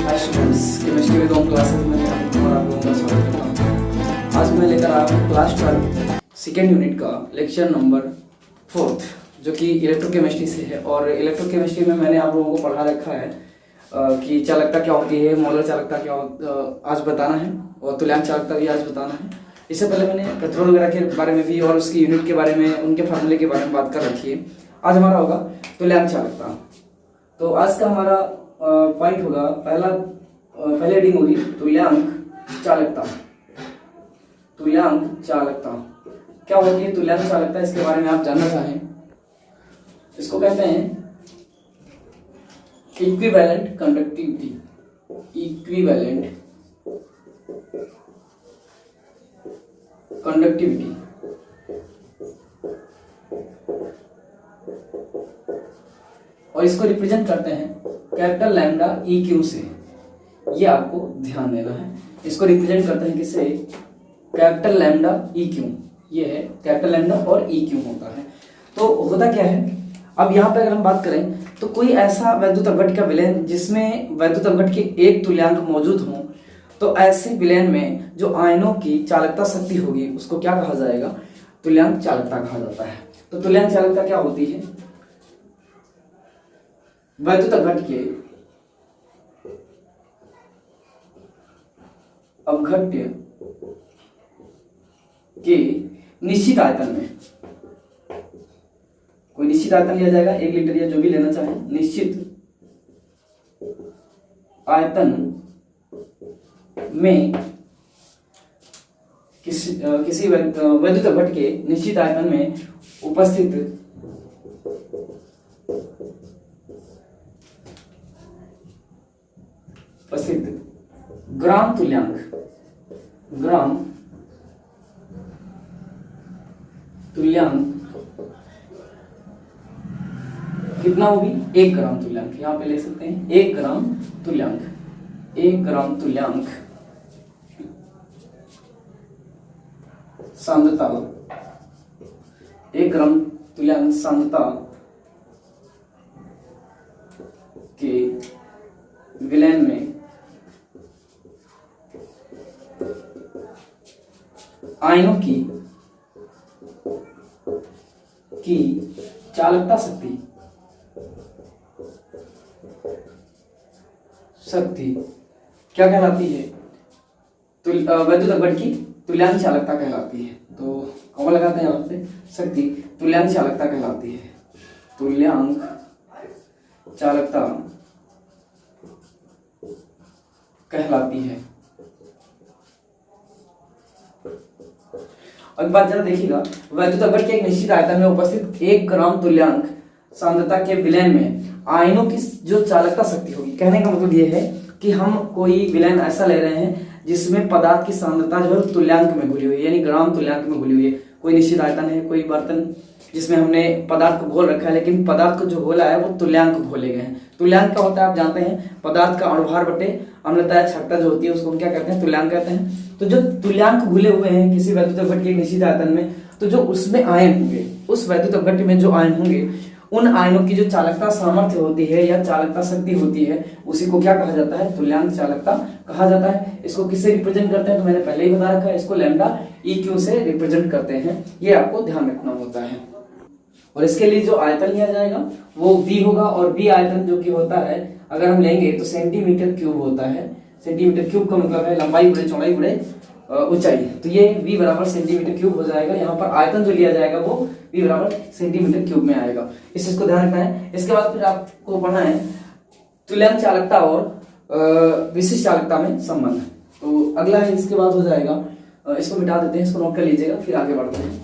Hi students, chemistry में 2 classes में और आप लोगों का स्वागत करता हूँ। आज मैं लेकर आया हूँ क्लास 12 सेकेंड यूनिट का लेक्चर नंबर 4 जो कि इलेक्ट्रोकेमिस्ट्री से है। और इलेक्ट्रोकेमिस्ट्री में मैंने आप लोगों को पढ़ा रखा है कि चालकता क्या होती है, मोलर चालकता क्या आज बताना है और तुल्यांक चालकता भी आज बताना है। इससे पहले मैंने कैथोड वगैरह के बारे में भी और उसकी यूनिट के बारे में, उनके फार्मूले के बारे में बात कर रखी है। आज हमारा होगा तुल्यांक चालकता। तो आज का हमारा पॉइंट होगा पहले हेडिंग होगी तुल्यांक चालकता। तुल्यांक चालकता क्या होती है? तुल्यांक चालकता, इसके बारे में आप जानना चाहें, इसको कहते हैं इक्विवेलेंट कंडक्टिविटी। इक्विवेलेंट कंडक्टिविटी और इसको रिप्रेजेंट करते हैं कैपिटल लैम्डा ई क्यू से। ये आपको ध्यान देना है। इसको रिप्रेजेंट करते हैं किससे? Capital lambda E Q. ये है कैपिटल लैम्डा और ई क्यू होता है। तो होता क्या है, अब यहाँ पे अगर हम बात करें तो कोई ऐसा वैद्युत अपघट का विलयन जिसमें वैद्युत अपघट के एक तुल्यांक मौजूद हो, तो ऐसे विलयन में जो आयनों की चालकता शक्ति होगी उसको क्या कहा जाएगा? तुल्यांक चालकता कहा जाता है। तो तुल्यांक चालकता क्या होती है? वैद्युत अपघट के निश्चित आयतन में, कोई निश्चित आयतन लिया जाएगा, 1 लीटर या जो भी लेना चाहे, निश्चित आयतन में किसी वैद्युत अपघट के निश्चित आयतन में उपस्थित ग्राम तुल्यांक कितना होगी? 1 ग्राम तुल्यांक। यहां पे ले सकते हैं 1 ग्राम तुल्यांक। 1 ग्राम तुल्यांक सांद्रता, 1 ग्राम तुल्यांक सांद्रता के विलयन में आयनों की चालकता शक्ति क्या कहलाती है? वैद्युत अपघट की तुल्यांक चालकता कहलाती है। तो कौन लगाते हैं यहाँ पे? शक्ति तुल्यांक चालकता कहलाती है। तुल्यांक चालकता कहलाती है। और एक बात जरा देखिएगा, वैद्युत अपघट के एक निश्चित आयतन में उपस्थित 1 ग्राम तुल्यांक सांद्रता के विलयन में आयनों की जो चालकता शक्ति होगी, कहने का मतलब ये है कि हम कोई विलयन ऐसा ले रहे हैं जिसमें पदार्थ की सांद्रता जो है तुल्यांक में घुली हुई है, यानी ग्राम तुल्यांक में घुली हुई है। कोई निश्चित आयतन है, कोई बर्तन जिसमें हमने पदार्थ को घोल रखा है, लेकिन पदार्थ को जो घोला है वो तुल्यांक घोले गए हैं। तुल्यांक क्या होता है आप जानते हैं? पदार्थ का अणुभार बटे अम्लता या क्षमता जो होती है उसको हम क्या कहते हैं? तुल्यांक कहते हैं। तो जो तुल्यांक घुले हुए हैं किसी वैद्युत अपघट के निश्चित आयतन में, तो जो उसमें आयन होंगे, उस वैद्युत अपघट में जो आयन होंगे, उन आयनों की जो चालकता सामर्थ्य होती है या चालकता शक्ति होती है, उसी को क्या कहा जाता है? तुल्यांक चालकता कहा जाता है। इसको किससे रिप्रेजेंट करते हैं? तो मैंने पहले ही बता रखा है, इसको लैम्डा ई क्यू से रिप्रेजेंट करते हैं। ये आपको ध्यान रखना होता है। और इसके लिए जो आयतन लिया जाएगा वो V होगा, और V आयतन जो कि होता है अगर हम लेंगे तो सेंटीमीटर क्यूब होता है। सेंटीमीटर क्यूब का मतलब है लंबाई गुणे चौड़ाई गुणे ऊंचाई। तो ये V बराबर सेंटीमीटर क्यूब हो जाएगा। यहाँ पर आयतन जो लिया जाएगा वो V बराबर सेंटीमीटर क्यूब में आएगा। इस चीज को ध्यान रखना है। इसके बाद फिर आपको पढ़ना है तुल्यांक चालकता और विशिष्ट चालकता में संबंध। तो अगला है, इसके बाद हो जाएगा, इसको मिटा देते हैं, इसको नोट कर लीजिएगा, फिर आगे बढ़ते हैं।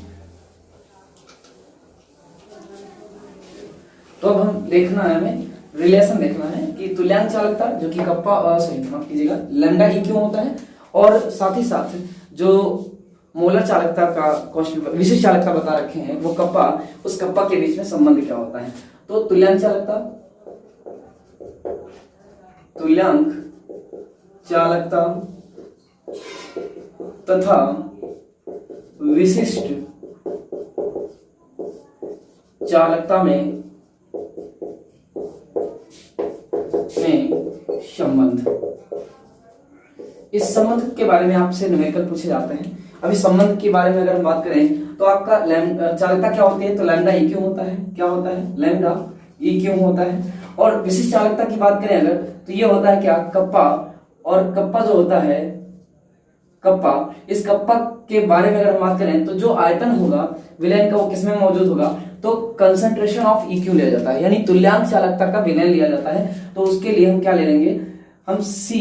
तो अब हम देखना है, हमें रिलेशन देखना है कि तुल्यांक चालकता जो कि कप्पा माफ कीजिएगा लैम्डा ई क्यों होता है, और साथ ही साथ जो मोलर चालकता का विशिष्ट चालकता बता रखे हैं वो कप्पा, उस कप्पा के बीच में संबंध क्या होता है। तो तुल्यांक चालकता तथा विशिष्ट चालकता में संबंध। इस संबंध के बारे में आपसे न्यूमेरिकल पूछे जाते हैं। अभी संबंध के बारे में अगर हम बात करें तो आपका चालकता क्या होती है, तो लैम्डा ई क्यू होता है। क्या होता है, लैम्डा ई क्यू होता है। और विशिष्ट चालकता की बात करें अगर, तो ये होता है क्या, कप्पा। और कप्पा जो होता है, कप्पा, इस कप्पा के बारे में अगर हम बात करें तो जो आयतन होगा विलयन का वो किसमें मौजूद होगा, तो कंसंट्रेशन ऑफ ई क्यू लिया जाता है, यानी तुल्यांक चालकता का विलयन लिया जाता है। तो उसके लिए हम क्या ले लेंगे, हम सी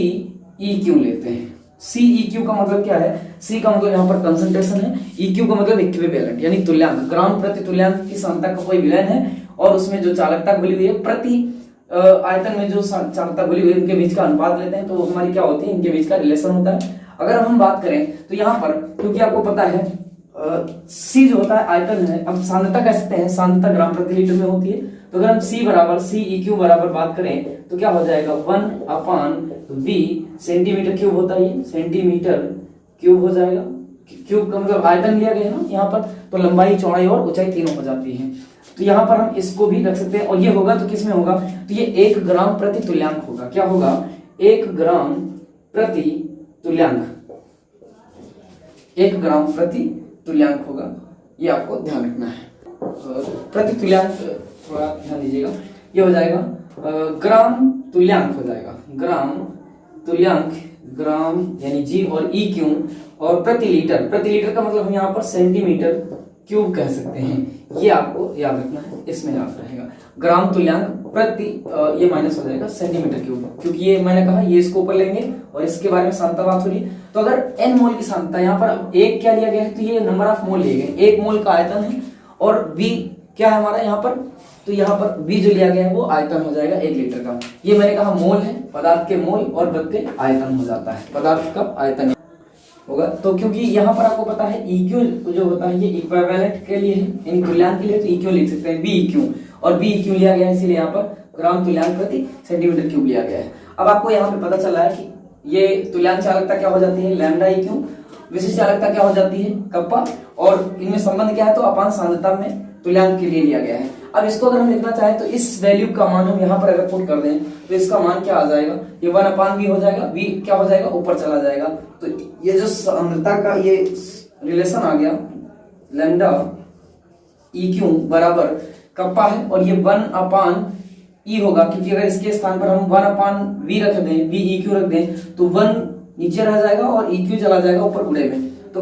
ई क्यू लेते हैं। सी ई क्यू का मतलब क्या है, सी का मतलब यहाँ पर कंसंट्रेशन है, ई क्यू का मतलब इक्विवेलेंट यानी तुल्यांक, ग्राम प्रति तुल्यांक की सांद्रता का कोई विलयन है और उसमें जो चालकता घुली हुई है प्रति आयतन में जो चालकता घुली हुई है उनके बीच का अनुपात लेते हैं, तो हमारी क्या होती है, इनके बीच का रिलेशन होता है। अगर हम बात करें तो यहाँ पर क्योंकि आपको पता है सी जो होता है आयतन है, अब सांद्रता कह सकते हैं, सांद्रता ग्राम प्रति लीटर में होती है। तो अगर हम सी बराबर सी ई क्यू बराबर बात करें तो क्या हो जाएगा, 1/V सेंटीमीटर क्यूब होता है, ये सेंटीमीटर क्यूब हो जाएगा। क्यूब का मतलब आयतन लिया गया ना यहाँ पर, तो लंबाई चौड़ाई और ऊंचाई तीनों हो जाती है। तो यहाँ पर हम इसको भी रख सकते हैं। और ये होगा तो किसमें होगा, तो ये 1 ग्राम प्रति तुल्यांक होगा। क्या होगा, 1 ग्राम प्रति तुल्यांक, 1 ग्राम प्रति तुल्यांक होगा। ये आपको ध्यान रखना है। प्रति तुल्यांक थोड़ा ध्यान दीजिएगा, ये हो जाएगा ग्राम तुल्यांक हो जाएगा, ग्राम तुल्यांक, ग्राम यानी जी और ई क्यू, और प्रति लीटर, प्रति लीटर का मतलब हम यहाँ पर सेंटीमीटर क्यूब कह सकते हैं। ये आपको याद रखना है, इसमें याद रहेगा। ग्राम तुल्यांक प्रति ये माइनस हो जाएगा सेंटीमीटर क्यूब, क्योंकि ये मैंने कहा ये इसको ऊपर लेंगे और इसके बारे में सांद्रता बात हो रही है। तो अगर एन मोल की सांद्रता यहाँ पर एक क्या लिया गया है, तो ये नंबर ऑफ मोल लिए गए, 1 मोल का आयतन है और बी क्या है हमारा यहाँ पर, तो यहाँ पर बी जो लिया गया है वो आयतन हो जाएगा 1 लीटर का। ये मैंने कहा मोल है, पदार्थ के मोल और बत्ते आयतन हो जाता है, पदार्थ का आयतन होगा। तो क्योंकि यहाँ पर आपको पता है ई क्यू जो होता है ये इक्विवेलेंट के लिए है, यानी तुल्यांक के लिए, तो ई क्यू लिख सकते हैं बी ई क्यू, और बी ई क्यू लिया गया है इसीलिए यहाँ पर ग्राम तुल्यांक प्रति सेंटीमीटर क्यूब लिया गया है। अब आपको यहाँ पे पता चला है कि ये तुल्यांक चालकता क्या हो जाती है, लैम्डा ई क्यू, विशिष्ट चालकता क्या हो जाती है, कप्पा, और इनमें संबंध क्या है, तो अपान सांद्रता में तुल्यांक के लिए लिया गया है। अब इसको अगर हम लिखना चाहें तो इस वैल्यू का मान हम यहाँ पर अगर पुट कर दें तो इसका मान क्या आ जाएगा, ये 1/V हो जाएगा, V क्या हो जाएगा, ऊपर चला जाएगा। तो ये जो सांद्रता का ये रिलेशन आ गया, लैम्डा ई क्यू बराबर कप्पा है, और ये 1/E होगा, क्योंकि अगर इसके स्थान पर हम 1/V रख दें, V ई क्यू रख दें, तो 1 नीचे रह जाएगा और ई क्यू चला जाएगा ऊपर गुणे में। तो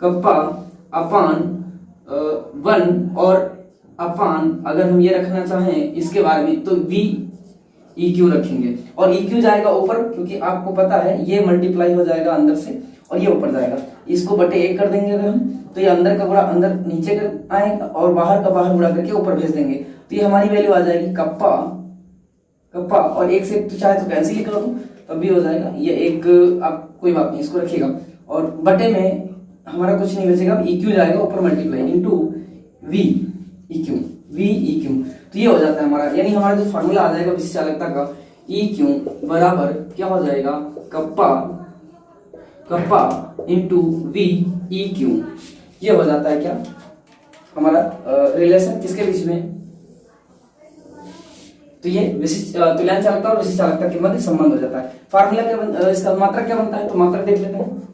कप्पा अपान 1 और अपान अगर हम ये रखना चाहें इसके बारे में तो V ई क्यू रखेंगे, और ई क्यू जाएगा ऊपर, क्योंकि आपको पता है ये मल्टीप्लाई हो जाएगा अंदर से और ये ऊपर जाएगा। इसको बटे 1 कर देंगे अगर हम, तो ये अंदर का गुणा अंदर नीचे कर आएगा और बाहर का बाहर गुणा करके ऊपर भेज देंगे। तो ये हमारी वैल्यू आ जाएगी कप्पा, और 1 से तो चाहे तो कैंसिल ही कर दो तब भी हो जाएगा। ये एक आप कोई बात नहीं, इसको रखिएगा, और बटे में हमारा कुछ नहीं बचेगा, ई क्यू जाएगा ऊपर multiply into V E Q. तो ये हो जाता है हमारा, यानी हमारा जो फार्मूला आ जाएगा विशिष्ट चालकता का, ई क्यू बराबर क्या हो जाएगा, kappa into V E Q. ये हो जाता है क्या हमारा रिलेशन किसके बीच में, तो ये विशिष्ट तुल्यांक चालकता और विशिष्ट चालकता के मध्य संबंध हो जाता है। फार्मूला क्या इसका मात्रक क्या बनता है, तो मात्रक देख लेते हैं।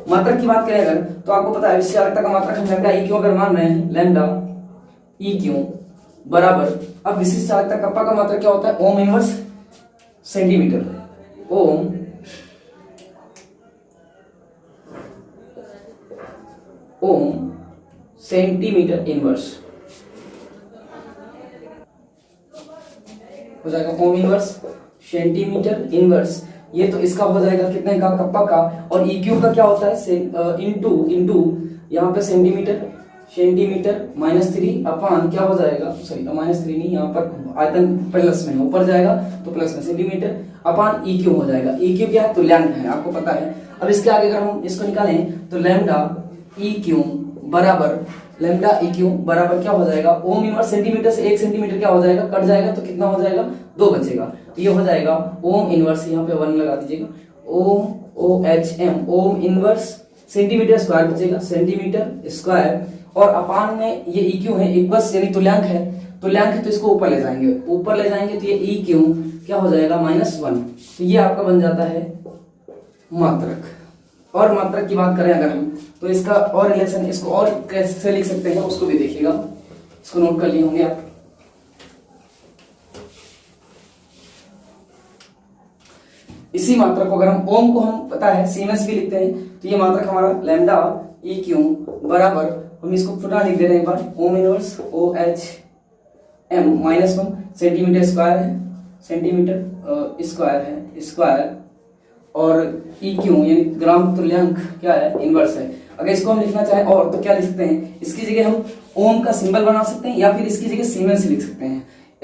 मात्रक की बात करें अगर, तो आपको पता है विशिष्ट चालकता का मात्रक हम लैम्डा ई क्यू अगर मान रहे हैं, लैम्डा ई क्यू बराबर, अब विशिष्ट चालकता कप्पा का मात्रक क्या होता है, ओम इनवर्स सेंटीमीटर, ओम सेंटीमीटर इनवर्स हो जाएगा, ओम इनवर्स सेंटीमीटर इनवर्स। ये तो इसका हो जाएगा कितने का, कप्पा का, और ई क्यू का क्या होता है, इनटू यहाँ पे सेंटीमीटर -3 अपान क्या हो जाएगा, सॉरी -3 नहीं, यहाँ पर आयतन प्लस में ऊपर जाएगा तो प्लस में सेंटीमीटर अपान ई क्यू हो जाएगा। ई क्यू क्या है, तुल्यांक है, आपको पता है। अब इसके आगे अगर हम इसको निकालें तो लैम्डा ई क्यू बराबर क्या हो जाएगा, ओम इनवर्स सेंटीमीटर से 1 सेंटीमीटर क्या हो जाएगा, कट जाएगा तो कितना हो जाएगा, 2 बचेगा। तो ये हो जाएगा ओम इनवर्स, यहाँ पे 1 लगा दीजिएगा, ओम इनवर्स सेंटीमीटर स्क्वायर बचेगा, सेंटीमीटर स्क्वायर, और अपान में ये ई क्यू है, इक्वस यानी तुल्यांक है, तुल्यांक है तो इसको ऊपर ले जाएंगे, ऊपर ले जाएंगे तो ये ई क्यू क्या हो जाएगा -1। तो ये आपका बन जाता है मात्रक। और मात्रक की बात करें अगर हम, तो इसका और रिलेशन, इसको और कैसे लिख सकते हैं उसको भी देखिएगा, इसको नोट कर लिए होंगे आप। इसी मात्रक को अगर हम ओम को हम पता है सीमेंस भी लिखते हैं, तो ये मात्रक हमारा लैम्डा ई क्यू बराबर, हम इसको छोटा लिख दे रहे हैं एक बार, ohm inverse O H M -1 centimetre square है, सेंटीमीटर स्क्वायर है स्क्वायर, और ई क्यू यानी ग्राम तुल्यांक क्या है, इनवर्स है। अगर इसको हम लिखना चाहें और तो क्या लिख सकते हैं, इसकी जगह हम ओम का सिंबल बना सकते हैं, या फिर इसकी जगह सीमेंस लिख सकते हैं।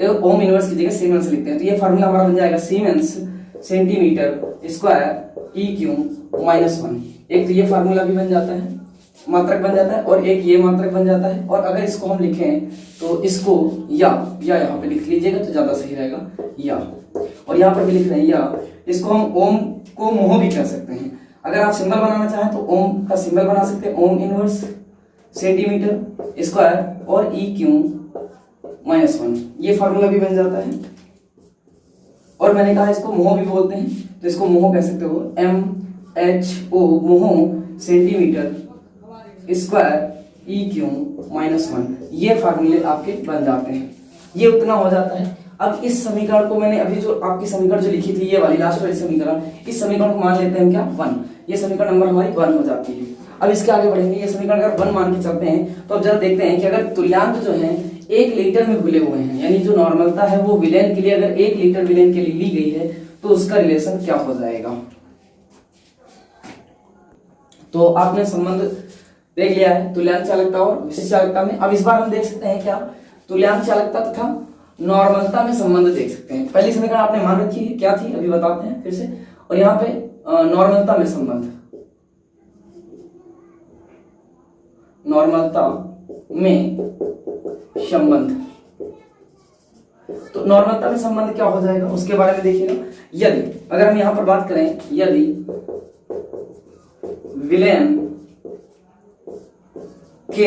ओम इनवर्स की जगह सीमेंस लिखते हैं, तो ये फार्मूला हमारा बन जाएगा siemens centimetre square E Q -1। एक तो ये फार्मूला भी बन जाता है, मात्रक बन जाता है, और एक ये मात्रक बन जाता है। और अगर इसको हम लिखें तो इसको या यहाँ पे लिख लीजिएगा तो ज्यादा सही रहेगा, या, और यहाँ पर भी लिख रहे हैं या। इसको हम ओम को मोह भी कह सकते हैं। अगर आप सिंबल बनाना चाहें तो ओम का सिंबल बना सकते हैं, ओम इनवर्स सेंटीमीटर स्क्वायर और ई क्यू -1, ये फार्मूला भी बन जाता है। और मैंने कहा इसको मोह भी बोलते हैं, तो इसको मोह कह सकते हो, MHO मोह सेंटीमीटर स्क्वायर ई क्यू -1, ये फार्मूले आपके बन जाते हैं। ये उतना हो जाता है। अब इस समीकरण को मैंने अभी जो आपकी समीकरण जो लिखी थी, ये वाली लास्ट वाली समीकरण, इस समीकरण को मान लेते हैं क्या 1, ये समीकरण नंबर हमारी 1 हो जाती है। अब इसके आगे बढ़ेंगे, ये समीकरण अगर 1 मान के चलते हैं तो अब जरा देखते हैं कि अगर तुल्यांक जो है 1 लीटर में घुले हुए हैं, यानी जो नॉर्मलता है वो विलेन के लिए अगर 1 लीटर विलेन के लिए ली गई है तो उसका रिलेशन क्या हो जाएगा। तो आपने संबंध देख लिया है तुल्यांक चालकता और विशिष्ट चालकता में। अब इस बार हम देख सकते हैं क्या, तुल्यांक चालकता तथा नॉर्मलता में संबंध देख सकते हैं। पहली समीकरण आपने मान रखी है, क्या थी अभी बताते हैं फिर से। और यहाँ पे नॉर्मलता में संबंध, नॉर्मलता में संबंध, तो नॉर्मलता में संबंध क्या हो जाएगा उसके बारे में देखिएगा। यदि अगर हम यहां पर बात करें, यदि विलेन के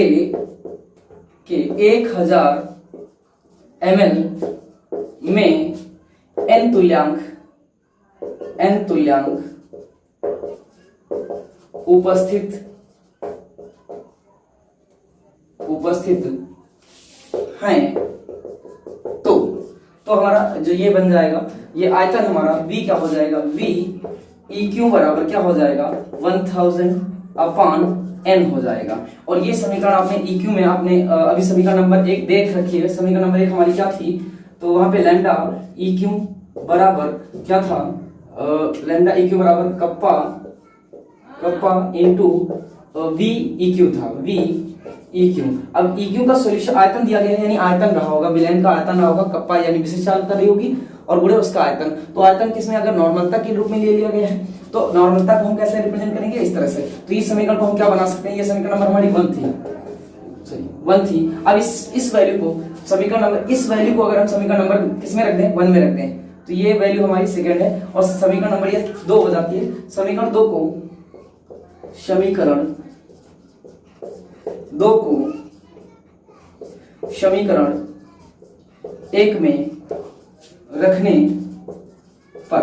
1000 ml में n तुल्यांक उपस्थित हैं, तो हमारा जो ये बन जाएगा, ये आयतन हमारा V क्या हो जाएगा, V ई क्यू बराबर क्या हो जाएगा 1000/n हो जाएगा। और ये समीकरण आपने ई क्यू में आपने अभी समीकरण नंबर 1 देख रखी है। समीकरण नंबर 1 हमारी क्या थी, तो वहां पे लैम्डा ई क्यू बराबर क्या था, लैम्डा ई क्यू बराबर kappa into V E Q था, वी ई क्यू। अब ई क्यू का सॉल्यूशन आयतन दिया गया है, यानी आयतन रहा होगा, विलेन का आयतन रहा होगा, कप्पा यानी विशिष्ट चालकता रही होगी, और गुणे उसका आयतन। तो आयतन किसमें अगर नॉर्मलता के रूप में ले लिया गया है, तो नॉर्मलता को हम कैसे रिप्रेजेंट करेंगे, इस तरह से। तो इस समीकरण को हम क्या बना सकते हैं, ये समीकरण नंबर हमारी 1 थी। अब इस वैल्यू को, समीकरण नंबर, इस वैल्यू को अगर हम समीकरण नंबर किसमें रख दें, 1 में रख दें, तो ये वैल्यू हमारी सेकंड है, और समीकरण नंबर ये 2 हो जाती है। समीकरण 2 को समीकरण 1 में रखने पर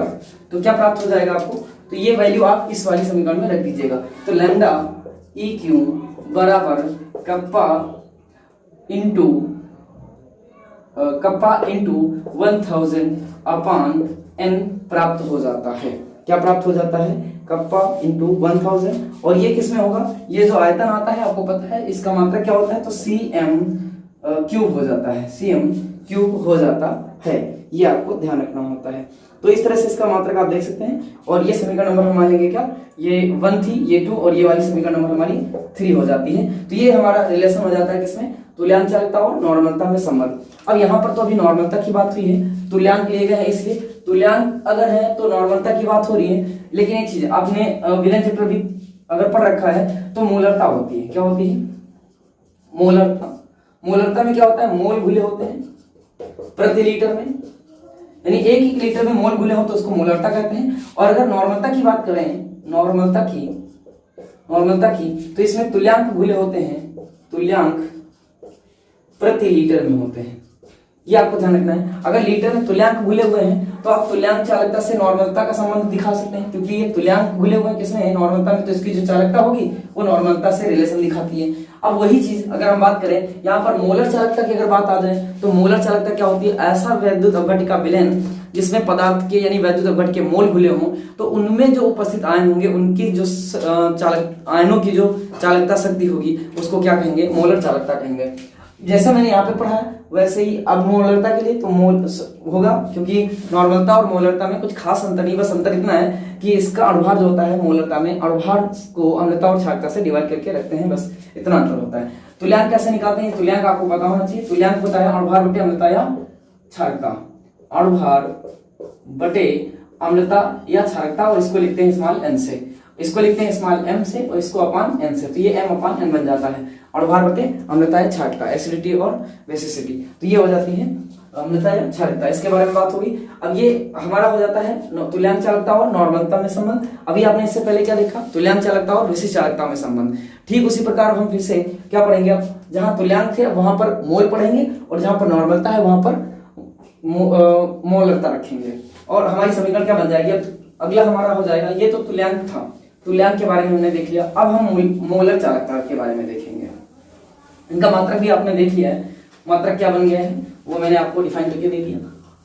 तो क्या प्राप्त हो जाएगा आपको, तो ये वैल्यू आप इस वाली समीकरण में रख दीजिएगा। तो लैम्डा ई क्यू बराबर कप्पा इंटू 1000/n प्राप्त हो जाता है। क्या प्राप्त हो जाता है, कप्पा इंटू 1000। और ये किसमें होगा, ये जो आयतन आता है आपको पता है इसका मात्रक क्या होता है, तो cm क्यूब हो जाता है, cm क्यूब हो जाता है, ये आपको ध्यान रखना होता है। तो इस तरह से इसका मात्रक आप देख सकते हैं। और ये समीकरण नंबर हम मान लेंगे क्या, ये 1 थी, ये 2, और ये वाली समीकरण नंबर हमारी 3 हो जाती है। तो ये हमारा रिलेशन हो जाता है किसमें, तुल्यांक चालकता और नॉर्मलता में संबंध। अब यहाँ पर तो अभी नॉर्मलता की बात हुई है, तुल्यांक लिए गए हैं इसलिए तुल्यांक अगर है तो नॉर्मलता की बात हो रही है। लेकिन एक चीज आपने विलेन चैप्टर भी अगर पढ़ रखा है तो मोलरता होती है, क्या होती है, मोलरता। मोलरता में क्या होता है, मोल घुले होते हैं प्रति लीटर में, यानी 1 लीटर में मोल घुले हो तो उसको मोलरता कहते हैं। और अगर नॉर्मलता की बात करें, नॉर्मलता की तो इसमें तुल्यांक घुले होते हैं, तुल्यांक प्रति लीटर में होते हैं। ये आपको ध्यान रखना है। अगर लीटर में तुल्यांक भूले हुए हैं तो आप तुल्यांक चालकता से नॉर्मलता का संबंध दिखा सकते हैं, क्योंकि ये तुल्यांक भूले हुए हैं किसमें है, नॉर्मलता में, तो इसकी जो चालकता होगी वो नॉर्मलता से रिलेशन दिखाती है। अब वही चीज अगर हम बात करें यहाँ पर मोलर चालकता की अगर बात आ जाए तो मोलर चालकता क्या होती है, ऐसा वैद्युत अपघटिका विलयन जिसमें पदार्थ के यानी वैद्युत अपघट के मोल घुले हों, तो उनमें जो उपस्थित आयन होंगे उनकी जो चालक आयनों की जो चालकता शक्ति होगी उसको क्या कहेंगे, मोलर चालकता कहेंगे। जैसे मैंने यहाँ पे पढ़ा है वैसे ही अब मोलरता के लिए तो मोल होगा, क्योंकि नॉर्मलता और मोलरता में कुछ खास अंतर नहीं, बस अंतर इतना है कि इसका अणुभार जो होता है मोलरता में अणुभार को अम्लता और क्षारकता से डिवाइड करके रखते हैं, बस इतना अंतर होता है। तुल्यांक कैसे निकालते हैं, तुल्यांक आपको पता होना चाहिए। तुल्यांक होता है अणुभार बटे अम्लता या क्षारकता, अणुभार बटे अम्लता या क्षारकता, और इसको लिखते हैं स्मॉल एन से, इसको लिखते हैं स्मॉल एम से और इसको अपान एन से, तो ये एम अपान एन बन जाता है। अणुभार बटे अम्लता या क्षारकता, एसिडिटी और बेसिसिटी, तो ये हो जाती है अम्लता या क्षारकता। इसके बारे में बात होगी। अब ये हमारा हो जाता है तुल्यांक चालकता और नॉर्मलता में संबंध। अभी आपने इससे पहले क्या देखा, तुल्यांक चालकता और विशिष्ट चालकता में संबंध। ठीक उसी प्रकार हम फिर से क्या पढ़ेंगे, अब जहां तुल्यांक थे वहां पर मोल पढ़ेंगे और जहां पर नॉर्मलता है वहां पर मोलरता रखेंगे, और हमारी समीकरण क्या बन जाएगी। अब अगला हमारा हो जाएगा, ये तो तुल्यांक था, तुल्यांक के बारे में हमने देख लिया। अब हम मोलर चालकता के बारे में देखेंगे। इनका मात्रक भी आपने देख लिया है, मात्रक क्या बन गया है वो मैंने आपको डिफाइन करके दे दिया।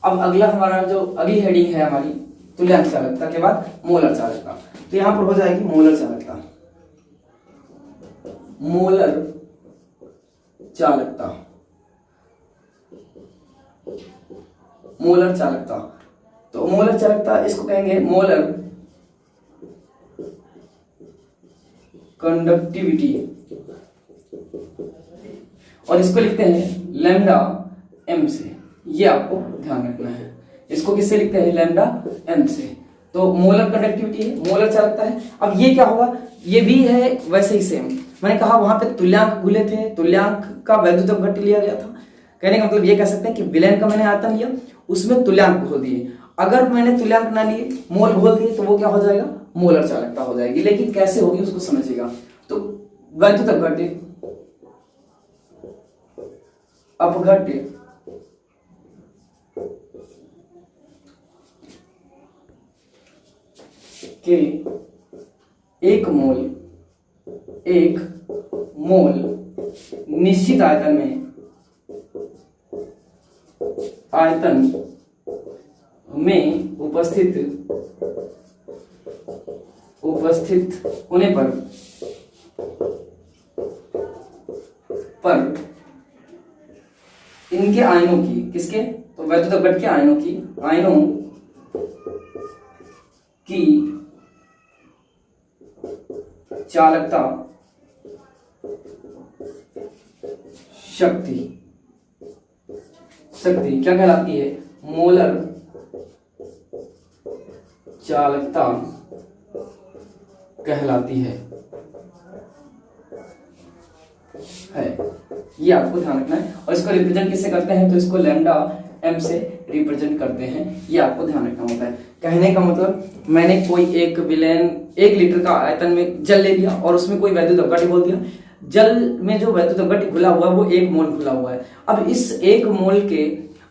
अब अगला हमारा जो अगली हेडिंग है हमारी तुल्यांक चालकता के बाद मोलर चालकता, तो यहां पर हो जाएगी मोलर चालकता। मोलर चालकता, मोलर चालकता, तो मोलर चालकता इसको कहेंगे मोलर कंडक्टिविटी, और इसको लिखते हैं लैम्डा एम से, ये आपको ध्यान रखना है। इसको किससे लिखते हैं, लैम्डा एम से। तो मोलर कंडक्टिविटी है, मोलर चालकता है। अब ये क्या होगा, ये भी है वैसे ही सेम, मैंने कहा वहां पे तुल्यांक भूले थे, तुल्यांक का वैद्युत अपघट्य लिया गया था। कहने का मतलब ये कह सकते हैं कि विलयन का मैंने आयतन लिया, उसमें तुल्यांक घोल दिए। अगर मैंने तुल्यांक ना लिए, मोल घोल दिए, तो वो क्या हो जाएगा, मोलर चालकता हो जाएगी। लेकिन कैसे होगी उसको समझिएगा। तो वैद्युत अपघट्य के एक मोल निश्चित आयतन में उपस्थित होने पर इनके आयनों की, किसके, तो वैद्युत अपघट्य के आयनों की चालकता शक्ति क्या कहलाती है, मोलर चालकता कहलाती है। ये आपको ध्यान रखना है। और इसको रिप्रेजेंट किससे करते हैं, तो इसको लैम्डा एम से रिप्रेजेंट करते हैं, ये आपको ध्यान रखना होता है। कहने का मतलब मैंने कोई एक विलयन 1 लीटर का आयतन में जल ले लिया और उसमें कोई वैद्युत अपघट्य बोल दिया। जल में जो वैद्युत अपघट्य घुला हुआ है वो 1 मोल घुला हुआ है। अब इस 1 मोल के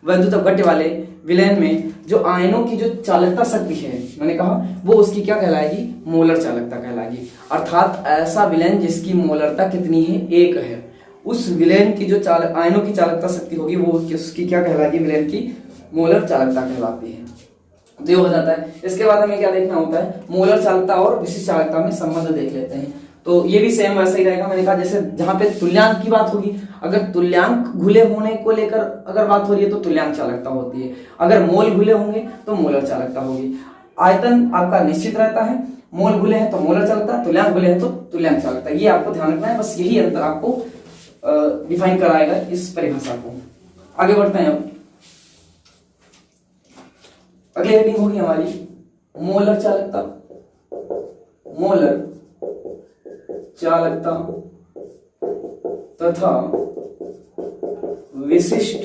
वैद्युत अपघट्य वाले विलयन में जो आयनों की जो चालकता शक्ति है, मैंने कहा वो उसकी क्या कहलाएगी, मोलर चालकता कहलाएगी। अर्थात ऐसा विलयन जिसकी मोलरता कितनी है, 1 है, उस विलयन की जो आयनों की चालकता शक्ति होगी वो उसकी क्या कहलाएगी, विलयन की मोलर चालकता कहलाती है। तो ये हो जाता है। इसके बाद हमें क्या देखना होता है, मोलर चालकता और विशिष्ट चालकता में संबंध देख लेते हैं। तो ये भी सेम वैसे ही रहेगा। मैंने कहा जैसे जहां पे तुल्यांक की बात होगी, अगर तुल्यांक घुले होने को लेकर अगर बात हो रही है तो तुल्यांक चालकता होती है, अगर मोल घुले होंगे तो मोलर चालकता होगी। आयतन आपका निश्चित रहता है, मोल घुले हैं तो मोलर चालकता, तुल्यांक घुले हैं तो तुल्यांक चालकता। ये आपको ध्यान रखना है, बस यही अंतर आपको डिफाइन कराएगा इस परिभाषा को। आगे बढ़ते हैं। अब अगली हेडिंग होगी हमारी मोलर चालकता। मोलर चालकता तथा विशिष्ट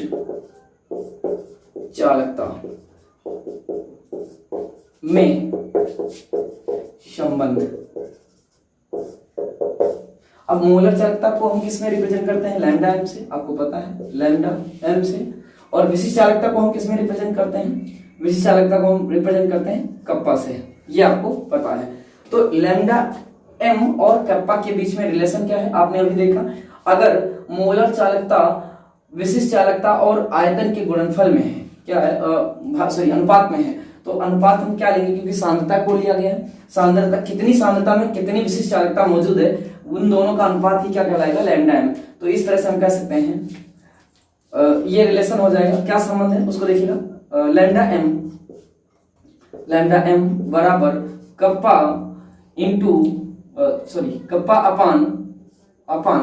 चालकता में संबंध। अब मोलर चालकता को हम किस में रिप्रेजेंट करते हैं, लैम्डा एम से, आपको पता है लैम्डा एम से। और विशिष्ट चालकता को हम किसमें रिप्रेजेंट करते हैं? विशिष्ट चालकता को हम रिप्रेजेंट करते हैं कप्पा से, ये आपको पता है। तो लैम्डा m और कप्पा के बीच में रिलेशन क्या है आपने अभी देखा। अगर मोलर चालकता विशिष्ट चालकता और आयतन के गुणनफल में है, क्या है अनुपात में है, तो अनुपात हम क्या लेंगे, क्योंकि सांद्रता को लिया गया है, सांद्रता कितनी सांद्रता में कितनी विशिष्ट चालकता मौजूद है, उन दोनों का अनुपात ही क्या कहलाएगा, लैम्डा m। तो इस तरह से हम कह सकते हैं ये रिलेशन हो जाएगा। क्या संबंध है उसको देखिएगा, लैम्डा m बराबर कप्पा इंटू कप्पा अपान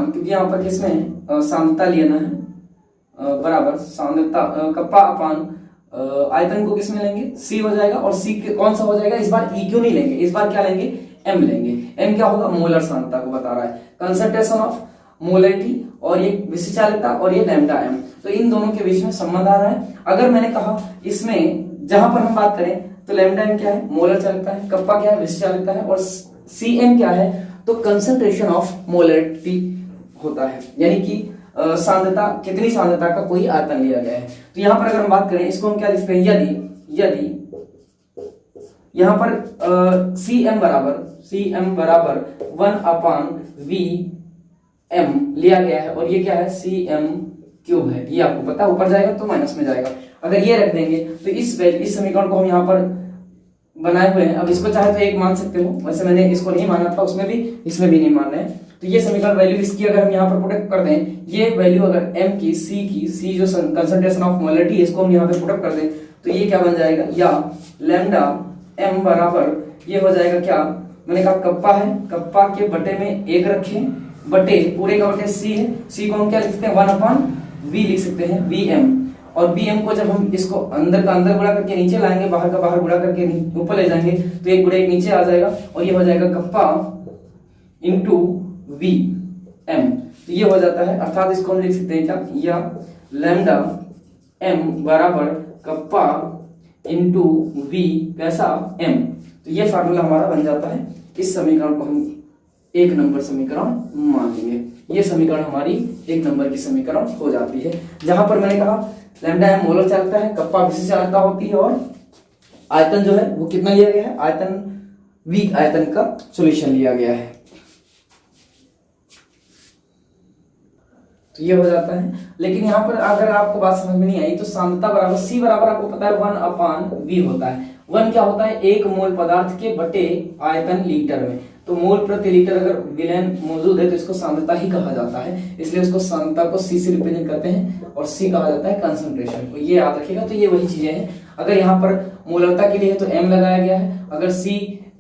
क्योंकि यहाँ पर किसमें सांद्रता लेना है, बराबर सांद्रता कप्पा अपान आयतन को किसमें लेंगे, c हो जाएगा। और c कौन सा हो जाएगा, इस बार E क्यों नहीं लेंगे, इस बार क्या लेंगे, m लेंगे। m क्या होगा, मोलर सांद्रता को बता रहा है, कंसंट्रेशन ऑफ मोलरिटी, और ये विशिष्ट चालकता और ये लैम्डा m। तो इन दोनों के बीच में संबंध आ रहा है। अगर मैंने कहा इसमें जहां पर हम बात करें तो लैम्डा m क्या है, मोलर चालकता है, कप्पा क्या है, विशिष्ट चालकता है, और Cm क्या है, तो कंसंट्रेशन ऑफ मोलरिटी होता है, यानी कि सांद्रता, कितनी सांद्रता का कोई आयतन लिया गया है। तो यहाँ पर अगर हम बात करें, इसको हम क्या लिखते हैं, यदि यहाँ पर Cm बराबर 1/V(m) लिया गया है, और ये क्या है, Cm³ है, ये आपको पता है, ऊपर जाएगा तो माइनस में जाएगा। अगर ये रख देंगे तो इस समीकरण को हम यहाँ पर बनाए हुए हैं। अब इसको चाहे तो एक मान सकते हो, वैसे मैंने इसको नहीं माना था, उसमें भी इसमें भी नहीं मान रहे हैं। तो ये समीकरण वैल्यू इसकी अगर हम यहाँ पर पुट कर दें, ये वैल्यू अगर m की c जो कंसंट्रेशन ऑफ मोलरिटी है, इसको हम यहाँ पे पुट कर दें, तो ये क्या बन जाएगा, या लैम्डा m बराबर ये हो जाएगा क्या, मैंने कहा कप्पा है, कप्पा के बटे में 1 रखें, बटे पूरे का बटे c है, c को हम क्या लिख सकते हैं, 1/v लिख सकते हैं, Vm। और Vm को जब हम इसको अंदर का अंदर गुणा करके नीचे लाएंगे, बाहर का बाहर गुणा करके ऊपर ले जाएंगे, तो एक गुणा एक नीचे आ जाएगा, और ये हो जाएगा कप्पा इंटू Vm। तो ये हो जाता है, अर्थात इसको हम लिख सकते हैं क्या, या लैम्डा m बराबर कप्पा इंटू V कैसा m। तो ये फार्मूला हमारा बन जाता है। इस समीकरण को हम 1 नंबर समीकरण मान लेंगे। ये समीकरण हमारी 1 नंबर की समीकरण हो जाती है, जहां पर मैंने कहा लैम्डा m मोलर चालकता है, कप्पा विशिष्ट चालकता होती है, और आयतन जो है वो कितना लिया गया है, आयतन V आयतन का सॉल्यूशन लिया गया है। तो ये हो जाता है। लेकिन यहाँ पर अगर आपको बात समझ में नहीं आई, तो सांद्रता बराबर c बराबर आपको पता है 1/v होता है। 1 क्या होता है, 1 मोल पदार्थ के बटे आयतन लीटर में। तो मोल प्रति लीटर अगर विलयन मौजूद है तो इसको सांद्रता ही कहा जाता है, इसलिए उसको सांद्रता को c से रिप्रेजेंट करते हैं, और c कहा जाता है कंसंट्रेशन को, ये याद रखिएगा। तो ये वही चीजें हैं। अगर यहाँ पर मोलरता के लिए है तो m लगाया गया है, अगर c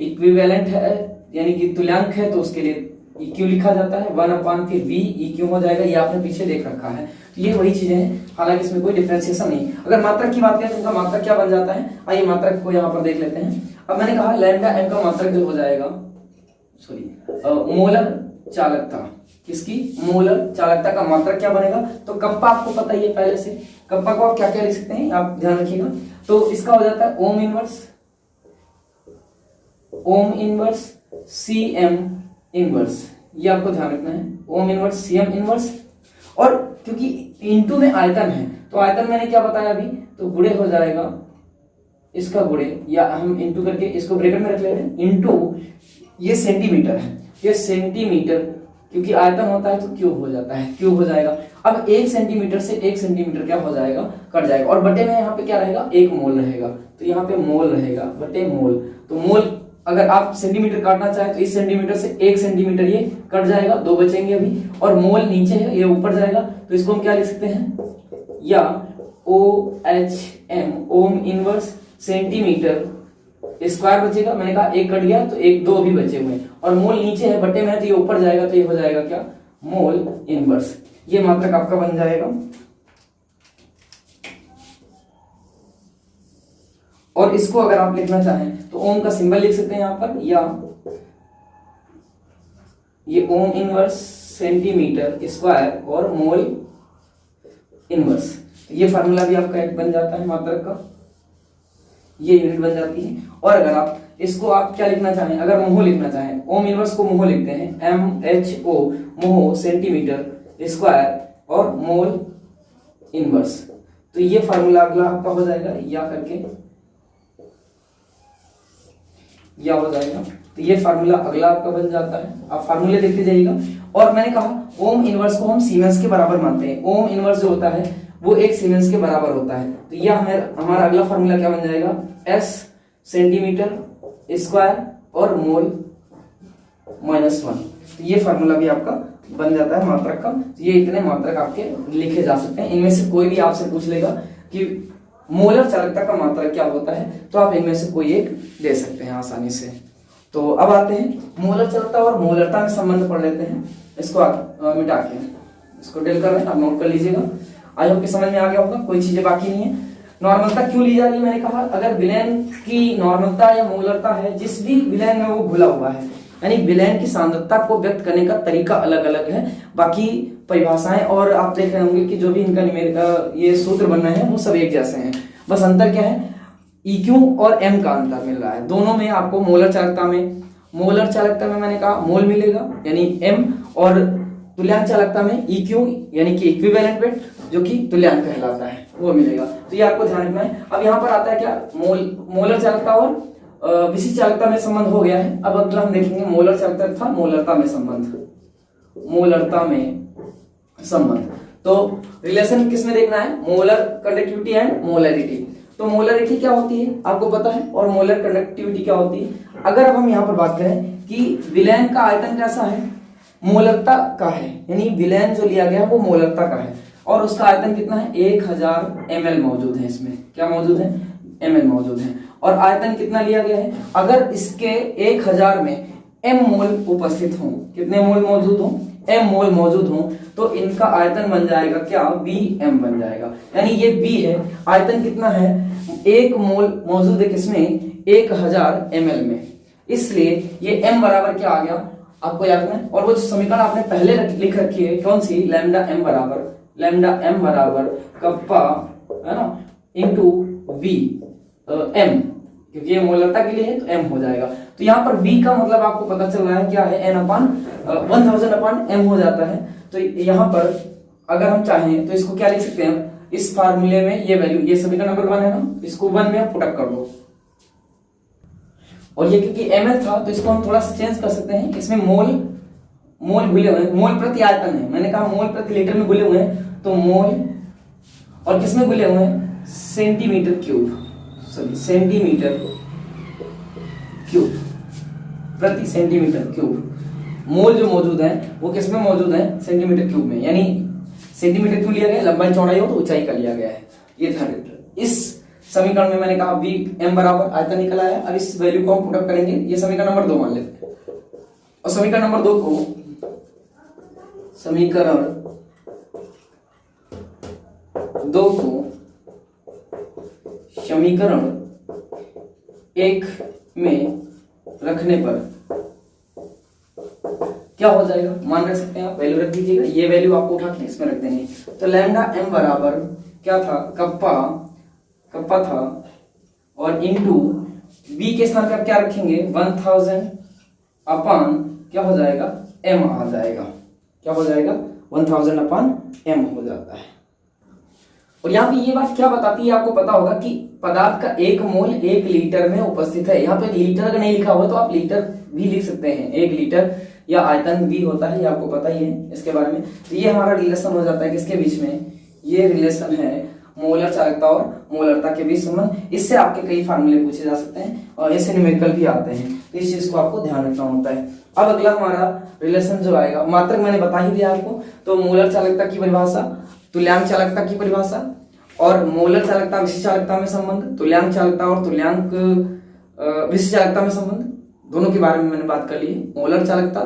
इक्विवेलेंट है यानी कि तुल्यांक है तो उसके लिए EQ लिखा जाता है, 1/v EQ हो जाएगा, ये आपने पीछे देख रखा है। तो ये वही चीजें हैं, हालांकि इसमें कोई डिफरेंशिएशन नहीं। अगर मात्रक की बात करें तो इनका मात्रक क्या बन जाता है, आइए मात्रक को यहाँ पर देख लेते हैं। अब मैंने कहा लैम्डा m का मात्रक जो हो जाएगा, मोलर चालकता, किसकी, मोलर चालकता का मात्रक क्या बनेगा, तो कप्पा आपको पता ही है पहले से, कप्पा को आप क्या क्या लिख सकते हैं, आप ध्यान रखिएगा। तो इसका हो जाता है ओम इनवर्स Cm इनवर्स, ये आपको ध्यान रखना है, ओम इनवर्स Cm इनवर्स। और क्योंकि इनटू में आयतन है, तो आयतन मैंने क्या बताया अभी, तो गुणे हो जाएगा इसका गुणे, या हम इनटू करके इसको ब्रैकेट में रख लेते हैं, इनटू ये सेंटीमीटर है, ये सेंटीमीटर, क्योंकि आयतन होता है तो क्यूब हो जाता है, क्यूब हो जाएगा। अब 1 सेंटीमीटर से 1 सेंटीमीटर क्या हो जाएगा, कट जाएगा, और बटे में यहाँ पे क्या रहेगा, 1 मोल रहेगा, तो यहाँ पे मोल रहेगा बटे मोल। तो मोल अगर आप सेंटीमीटर काटना चाहे तो इस सेंटीमीटर से 1 सेंटीमीटर ये कट जाएगा, 2 बचेंगे अभी, और मोल नीचे है, ये ऊपर जाएगा, तो इसको हम क्या लिख सकते हैं, या OHM ohm inverse centimetre square बचेगा। मैंने कहा 1 कट गया तो 1 2 भी बचे हुए, और मोल नीचे है बटे में है तो ये ऊपर जाएगा, तो ये हो जाएगा क्या, मोल इनवर्स। ये मात्रक आपका बन जाएगा। और इसको अगर आप लिखना चाहें तो ओम का सिंबल लिख सकते हैं यहाँ पर, या ये ओम इनवर्स सेंटीमीटर स्क्वायर और मोल इनवर्स, ये फार्मूला भी आपका एक बन जाता है मात्रक का, ये यूनिट बन जाती है। और अगर आप इसको आप क्या लिखना चाहें, अगर मोह लिखना चाहें, ओम इनवर्स को मोह लिखते हैं MHO, मोह सेंटीमीटर स्क्वायर और मोल इनवर्स। तो तो ये फार्मूला अगला आपका हो जाएगा या करके या हो जाएगा। तो ये फार्मूला अगला आपका बन जाता है। आप फार्मूले देखते जाइएगा। और मैंने कहा ओम इनवर्स को हम सीमेंस के बराबर मानते हैं। ओम इनवर्स जो होता है वो 1 सीमेंस के बराबर होता है। तो यह हमारा अगला फार्मूला क्या बन जाएगा, S सेंटीमीटर स्क्वायर और मोल -1। तो ये फार्मूला भी आपका बन जाता है मात्रक का। तो ये इतने मात्रक आपके लिखे जा सकते हैं। इनमें से कोई भी आपसे पूछ लेगा कि मोलर चालकता का मात्रक क्या होता है, तो आप इनमें से कोई एक दे सकते हैं आसानी से। तो अब आते हैं मोलर चालकता और मोलरता में संबंध पढ़ लेते हैं। इसको मिटा के इसको डेल कर रहे हैं, आप नोट कर लीजिएगा। आई होप कि समझ में आ गया होगा, कोई चीजें बाकी नहीं है। नॉर्मलता क्यों ली जा रही है, मैंने कहा अगर विलयन की नॉर्मलता या मोलरता है, जिस भी विलयन में वो घुला हुआ है, यानी विलयन की सांद्रता को व्यक्त करने का तरीका अलग अलग है। बाकी परिभाषाएं और आप देख रहे होंगे कि जो भी इनका न्यूमेरिक ये सूत्र बन रहे हैं वो सब एक जैसे हैं। बस अंतर क्या है, EQ और M का अंतर मिल रहा है। दोनों में आपको मोलर चालकता में मैंने कहा मोल मिलेगा यानी M, और तुल्यांक चालकता में EQ यानी कि इक्विवेलेंट वेट जो कि तुल्यांक कहलाता है वो मिलेगा। तो ये आपको ध्यान रखना है। अब यहाँ पर आता है क्या, मोलर चालकता और विशिष्ट चालकता में संबंध हो गया है। अब अगला हम देखेंगे मोलर चालकता तथा मोलरता में संबंध। तो रिलेशन किसमें देखना है, मोलर कंडक्टिविटी एंड मोलरिटी। तो मोलरिटी क्या होती है आपको पता है, और मोलर कंडक्टिविटी क्या होती है। अगर अब हम यहाँ पर बात करें कि विलयन का आयतन कैसा है, मोलरता का है, यानी विलयन जो लिया गया है वो मोलरता का है, और उसका आयतन कितना है, 1000 ml मौजूद है। इसमें क्या मौजूद है, ml मौजूद है। और आयतन कितना लिया गया है, अगर इसके 1000 में m मोल उपस्थित हो, कितने मोल मौजूद हो, m मोल मौजूद हो, तो इनका आयतन बन जाएगा क्या, Bm बन जाएगा। यानी ये B है, आयतन कितना है, 1 मोल मौजूद है किसमें, 1000 ml में, इसलिए ये m बराबर क्या आ गया आपको याद रखना। और वो जो समीकरण आपने पहले लिख रखी है कौन सी, लैम्डा m बराबर कप्पा है ना इंटू V m, क्योंकि ये मोलरता के लिए है तो m हो जाएगा। तो यहाँ पर V का मतलब आपको पता चल रहा है क्या है, n/1000/m हो जाता है। तो यहाँ पर अगर हम चाहें तो इसको क्या लिख सकते हैं, इस फार्मूले में ये वैल्यू, ये समीकरण नंबर 1 है ना, इसको 1 में पुट अप कर दो। और ये क्योंकि ml था तो इसको हम थोड़ा सा चेंज कर सकते हैं, इसमें मोल घुले हुए हैं, मोल प्रति आयतन है, मैंने कहा मोल प्रति लीटर में घुले हुए हैं, तो मोल, और किसमें घुले हुए हैं, सेंटीमीटर क्यूब प्रति सेंटीमीटर क्यूब। मोल जो मौजूद है वो किसमें मौजूद है, सेंटीमीटर क्यूब में। यानी सेंटीमीटर क्यों लिया गया, लंबाई चौड़ाई हो तो ऊंचाई का लिया गया है, ये ध्यान रखिए। इस समीकरण में मैंने कहा Vm बराबर आयतन निकल आया। अब इस वैल्यू को हम पुट अप करेंगे, ये समीकरण नंबर 2 मान लेते हैं, और समीकरण नंबर 2 को समीकरण 1 में रखने पर क्या हो जाएगा, मान रख सकते हैं आप, वैल्यू रख दीजिएगा। ये वैल्यू आपको उठा के इसमें रख देंगे। तो लैम्डा m बराबर क्या था, कप्पा था, और इंटू b के स्थान पे आप क्या रखेंगे, 1000 अपान क्या हो जाएगा, m आ जाएगा। क्या हो जाएगा, 1000 अपान m हो जाता है। और यहाँ पे ये बात क्या बताती है, आपको पता होगा कि पदार्थ का 1 मोल 1 लीटर में उपस्थित है। यहाँ पे लीटर अगर नहीं लिखा हुआ तो आप लीटर भी लिख सकते हैं, 1 लीटर या आयतन भी होता है, ये आपको पता ही है इसके बारे में। तो ये हमारा रिलेशन हो जाता है किसके बीच में, ये रिलेशन है मोलर चालकता और मोलरता के बीच संबंध। इससे आपके कई फार्मूले पूछे जा सकते हैं और ऐसे न्यूमेरिकल भी आते हैं, तो इस चीज को आपको ध्यान रखना होता है। अब अगला हमारा रिलेशन जो आएगा, मात्रक मैंने बता ही दिया आपको। तो मोलर चालकता की परिभाषा, तुल्यांक चालकता की परिभाषा, और मोलर चालकता विशिष्ट चालकता में संबंध, तुल्यांक चालकता और तुल्यांक विशिष्ट चालकता में संबंध, दोनों के बारे में मैंने बात कर ली। मोलर चालकता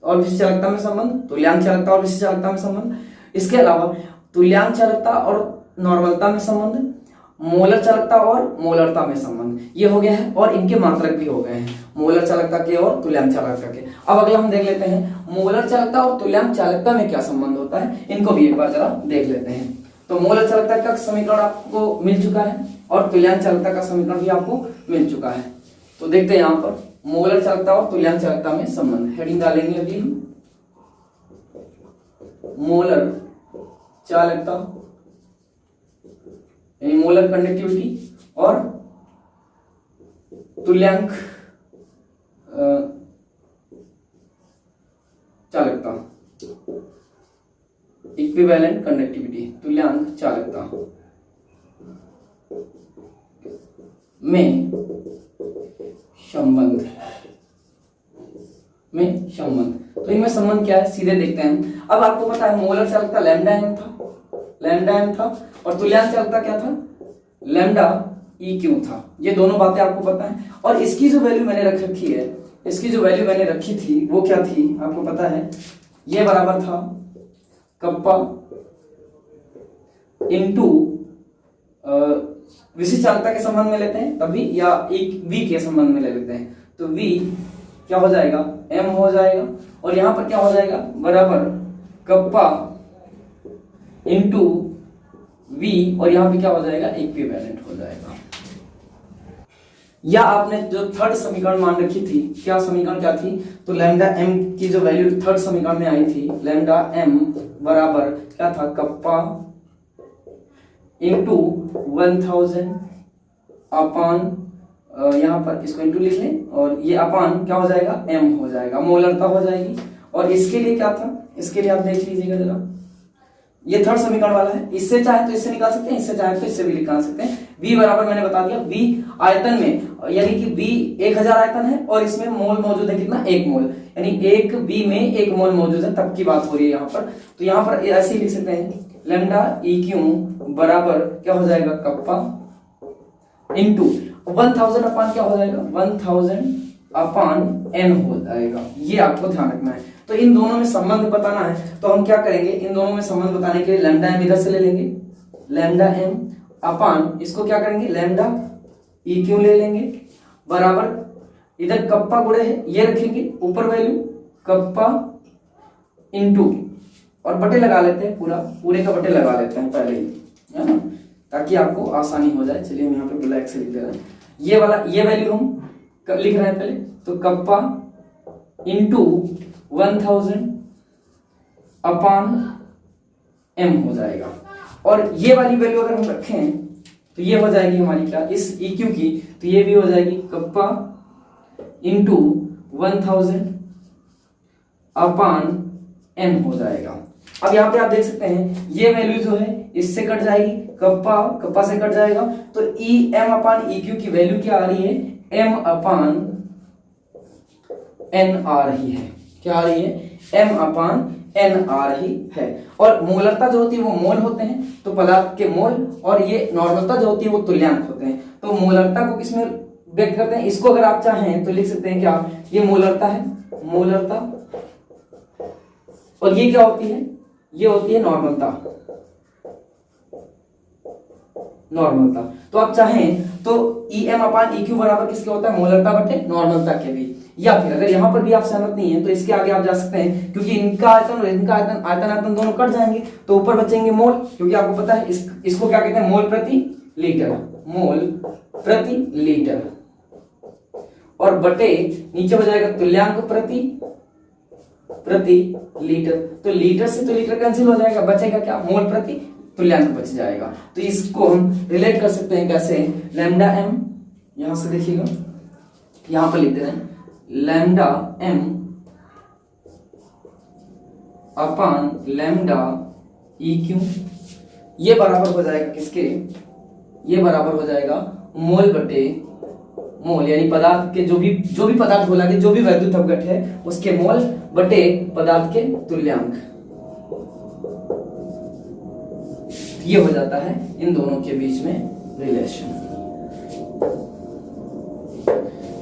और विशिष्ट चालकता में संबंध, तुल्यांक चालकता और विशिष्ट चालकता में संबंध। इसके अलावा तुल्यांक चालकता और नॉर्मलता में संबंध, मोलर चालकता और मोलरता में संबंध, ये हो गया है। और इनके मात्रक भी हो गए हैं, मोलर चालकता के और तुल्यांक चालकता के। अब अगला हम देख लेते हैं मोलर चालकता और तुल्यांक चालकता में क्या संबंध होता है, इनको भी एक बार जरा देख लेते हैं। तो मोलर चालकता का समीकरण आपको मिल चुका है और तुल्यांक चालकता का समीकरण भी आपको मिल चुका है। तो देखते हैं यहाँ पर मोलर चालकता और तुल्यांक चालकता में संबंध। हेडिंग डालेंगे अभी, मोलर चालकता यानी मोलर कंडक्टिविटी और तुल्यांक चालकता, इक्विवेलेंट कंडक्टिविटी, तुल्यांक चालकता में संबंध, तो इनमें संबंध क्या है सीधे देखते हैं। अब आपको पता है मोलर चालकता लैम्डा एम था और तुल्यांक चालकता क्या था, लैम्डा ई क्यू था। ये दोनों बातें आपको पता है। और इसकी जो वैल्यू मैंने रख रखी है, इसकी जो वैल्यू मैंने रखी थी वो क्या थी आपको पता है, ये बराबर था कप्पा इनटू विशिष्ट चालकता के संबंध में लेते हैं तभी, या एक वी के संबंध में ले लेते हैं तो वी क्या हो जाएगा, एम हो जाएगा, और यहां पर क्या हो जाएगा, बराबर कप्पा इनटू वी, और यहां पे क्या हो जाएगा, इक्विवेलेंट हो जाएगा। या आपने जो थर्ड समीकरण मान रखी थी, क्या समीकरण क्या थी, तो लैम्डा एम की जो वैल्यू थर्ड समीकरण में आई थी, लैम्डा एम बराबर क्या था, कप्पा इंटू 1000 अपान, यहां पर इसको इंटू लिख लें और ये अपान क्या हो जाएगा, एम हो जाएगा, मोलरता हो जाएगी। और इसके लिए क्या था, इसके लिए आप देख लीजिएगा जरा, ये थर्ड समीकरण वाला है, इससे चाहे तो इससे निकाल सकते हैं, इससे चाहे तो इससे भी निकाल सकते हैं। V बराबर मैंने बता दिया, V आयतन में, यानी कि V 1000 आयतन है और इसमें मोल मौजूद है कितना, 1 मोल, यानी एक V में 1 मोल मौजूद है, तब की बात हो रही है यहाँ पर। तो यहाँ पर ऐसे ही लिख सकते हैं, लैम्डा ई क्यू बराबर क्या हो जाएगा, कप्पा इंटू 1000 अपान क्या हो जाएगा, 1000 अपान n हो जाएगा। ये आपको ध्यान रखना है। तो इन दोनों में संबंध बताना है तो हम क्या करेंगे, इन दोनों में संबंध बताने के लिए लैम्डा एम इधर से ले लेंगे, लैम्डा एम अपान इसको क्या करेंगे, लैम्डा ई क्यू ले लेंगे, बराबर इधर कप्पा गुणे है ये रखेंगे, ऊपर वैल्यू कप्पा इंटू, और बटे लगा लेते हैं, पूरे का बटे लगा लेते हैं पहले ही, है ना, ताकि आपको आसानी हो जाए। चलिए हम यहाँ पे ब्लैक से लिख दे रहे हैं, ये वाला ये वैल्यू हम लिख रहे हैं पहले, तो कप्पा इंटू 1000 अपान एम हो जाएगा। और ये वाली वैल्यू अगर हम रखें तो ये हो जाएगी हमारी क्या, इस ई क्यू की, तो ये भी हो जाएगी कप्पा इंटू 1000 अपान एम हो जाएगा। अब यहाँ पे आप देख सकते हैं ये वैल्यू जो है इससे कट जाएगी, कप्पा से कट जाएगा, तो ई एम अपान ई क्यू की वैल्यू क्या आ रही है, एम अपान एन आ रही है। क्या आ रही है, एम अपान एन आ रही है। और मोलरता जो होती है वो मोल होते हैं, तो पदार्थ के मोल, और ये नॉर्मलता जो होती है वो तुल्यांक होते हैं। तो मोलरता को किसमें व्यक्त करते हैं, इसको अगर आप चाहें तो लिख सकते हैं क्या, ये मोलरता है, मोलरता, और ये क्या होती है, ये होती है नॉर्मलता। तो आप चाहें तो ई एम अपान ई क्यू बराबर किसके होता है, मोलरता बटे नॉर्मलता के भी। या फिर अगर यहां पर भी आप सहमत नहीं है तो इसके आगे आप जा सकते हैं, क्योंकि इनका आयतन और इनका आयतन दोनों कट जाएंगे, तो ऊपर बचेंगे मोल, क्योंकि आपको पता है इसको क्या कहते हैं, मोल प्रति लीटर, मोल प्रति लीटर, और बटे नीचे हो जाएगा तुल्यांक प्रति लीटर। तो लीटर से तो लीटर कैंसिल हो जाएगा, बचेगा क्या, मोल प्रति तुल्यांक बच जाएगा। तो इसको हम रिलेट कर सकते हैं कैसे, लैम्डा एम, यहां से देखिएगा, यहां पर लिख दे रहे हैं लैम्डा एम अपान लैम्डा ई क्यू, ये बराबर हो जाएगा किसके, ये बराबर हो जाएगा मोल बटे मोल, यानी पदार्थ के जो भी पदार्थ बोला गया, जो भी वैद्युत अपघट है उसके मोल बटे पदार्थ के तुल्यांक। ये हो जाता है इन दोनों के बीच में रिलेशन,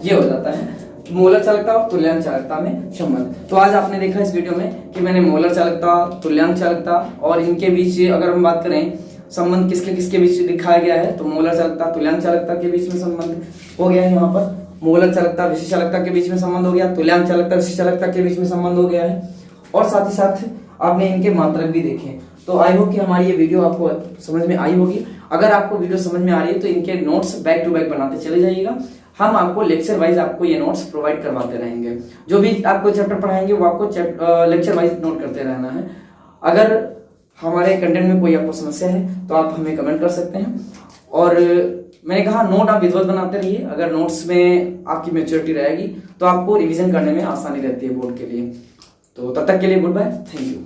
ये हो जाता है मोलर चालकता और तुल्यांक चालकता में संबंध। तो आज आपने देखा इस वीडियो में कि मैंने मोलर चालकता, तुल्यांक चालकता और इनके बीच अगर हम बात करें संबंध किसके किसके बीच दिखाया गया है, तो मोलर चालकता, तुल्यांक चालकता के बीच में संबंध हो गया है। यहाँ पर मोलर चालकता विशिष्ट चालकता के बीच में संबंध हो गया, तुल्यांक चालकता विशिष्ट चालकता के बीच में संबंध हो गया है, और साथ ही साथ आपने इनके मात्रक भी देखे। तो आई होप कि हमारी ये वीडियो आपको समझ में आई होगी। अगर आपको वीडियो समझ में आ रही है तो इनके नोट्स बैक टू बैक बनाते चले जाइएगा। हम आपको लेक्चर वाइज आपको ये नोट्स प्रोवाइड करवाते रहेंगे, जो भी आपको चैप्टर पढ़ाएंगे वो आपको लेक्चर वाइज नोट करते रहना है। अगर हमारे कंटेंट में कोई आपको समस्या है तो आप हमें कमेंट कर सकते हैं, और मैंने कहा नोट आप विधिवत बनाते रहिए, अगर नोट्स में आपकी मैच्योरिटी रहेगी तो आपको रिवीजन करने में आसानी रहती है बोर्ड के लिए। तो तब तक के लिए गुड बाय, थैंक यू।